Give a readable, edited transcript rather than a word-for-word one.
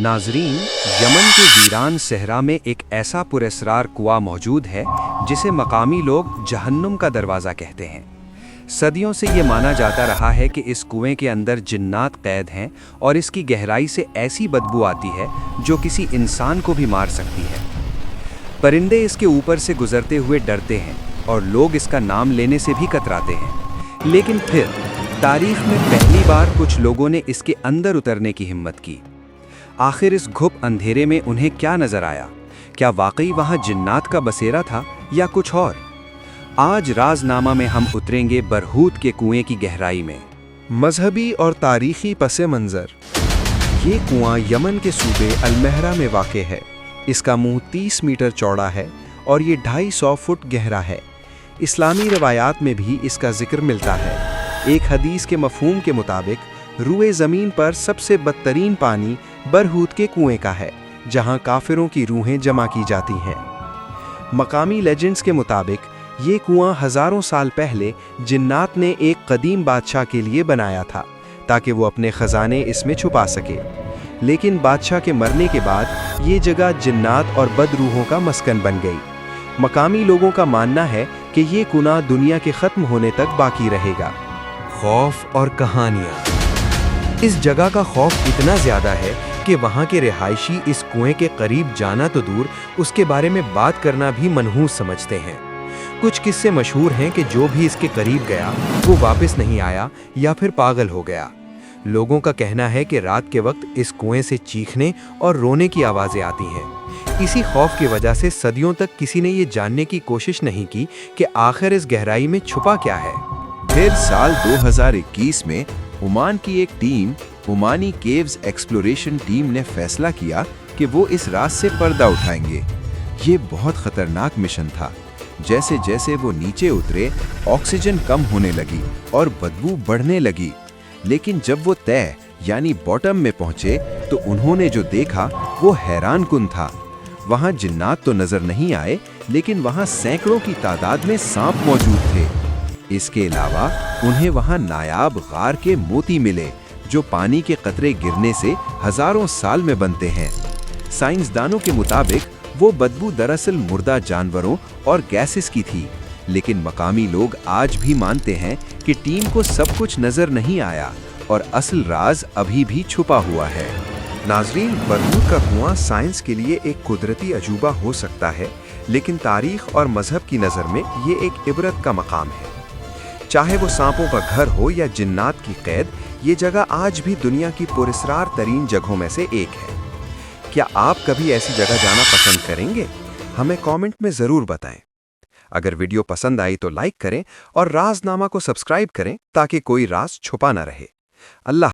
नाजरीन, यमन के वीरान सहरा में एक ऐसा पुरस्रार कुआं मौजूद है जिसे मकामी लोग जहन्नुम का दरवाज़ा कहते हैं। सदियों से ये माना जाता रहा है कि इस कुएं के अंदर जिन्नात कैद हैं और इसकी गहराई से ऐसी बदबू आती है जो किसी इंसान को भी मार सकती है। परिंदे इसके ऊपर से गुजरते हुए डरते हैं और लोग इसका नाम लेने से भी कतराते हैं। लेकिन फिर तारीख में पहली बार कुछ लोगों ने इसके अंदर उतरने की हिम्मत की। आखिर इस घुप अंधेरे में उन्हें क्या नजर आया? क्या वाकई वहां जिन्नात का बसेरा था या कुछ और? आज राजनामा में हम उतरेंगे बरहूत के कुएं की गहराई में। मजहबी और तारीखी पस मंज़र। ये कुआं यमन के सूबे अलमहरा में वाक़े है। इसका मुंह 30 मीटर चौड़ा है और ये 250 फुट गहरा है। इस्लामी रवायात में भी इसका जिक्र मिलता है। एक हदीस के मफहूम के मुताबिक रुए ज़मीन पर सबसे बदतरीन पानी बरहूत के कुएं का है, जहां काफिरों की रूहें जमा की जाती हैं। मकामी लेजेंड्स के मुताबिक ये कुआं हज़ारों साल पहले जिन्नात ने एक कदीम बादशाह के लिए बनाया था ताकि वो अपने ख़जाने इसमें छुपा सके। लेकिन बादशाह के मरने के बाद ये जगह जिन्नात और बदरूहों का मस्कन बन गई। मकामी लोगों का मानना है कि ये कुआं दुनिया के ख़त्म होने तक बाकी रहेगा। खौफ और कहानियाँ। इस जगह का खौफ इतना ज़्यादा है कि वहाँ के रिहायशी इस कुएं के करीब जाना तो दूर, उसके बारे में बात करना भी मनहूस समझते हैं। कुछ किस्से मशहूर हैं कि जो भी इसके करीब गया वो वापस नहीं आया या फिर पागल हो गया। लोगों का कहना है कि रात के वक्त इस कुएं से चीखने और रोने की आवाज़ें आती हैं। इसी खौफ की वजह से सदियों तक किसी ने ये जानने की कोशिश नहीं की कि आखिर इस गहराई में छुपा क्या है। फिर साल 2021 में ओमान की एक team, Omani caves exploration team ने फैसला किया कि वो इस राज से पर्दा उठाएंगे। ये बहुत खतरनाक मिशन था। जैसे जैसे वो नीचे उतरे, ऑक्सीजन कम होने लगी और बदबू बढ़ने लगी। लेकिन जब वो तय यानी बॉटम में पहुंचे तो उन्होंने जो देखा वो हैरान कुन था। वहां जिन्नात तो नजर नहीं आए, लेकिन वहां सैकड़ों की तादाद में सांप मौजूद थे। इसके अलावा उन्हें वहां नायाब गार के मोती मिले जो पानी के कतरे गिरने से हजारों साल में बनते हैं। साइंसदानों के मुताबिक वो बदबू दरअसल मुर्दा जानवरों और गैसेस की थी। लेकिन मकामी लोग आज भी मानते हैं कि टीम को सब कुछ नजर नहीं आया और असल राज अभी भी छुपा हुआ है। नाजरीन, बरहूत का कुआं साइंस के लिए एक कुदरती अजूबा हो सकता है, लेकिन तारीख और मजहब की नज़र में ये एक इबरत का मकाम है। चाहे वो सांपों का घर हो या जिन्नात की कैद, ये जगह आज भी दुनिया की पुरस्रार तरीन जगहों में से एक है। क्या आप कभी ऐसी जगह जाना पसंद करेंगे? हमें कमेंट में ज़रूर बताएं। अगर वीडियो पसंद आई तो लाइक करें और राजनामा को सब्सक्राइब करें ताकि कोई राज छुपा न रहे। अल्लाह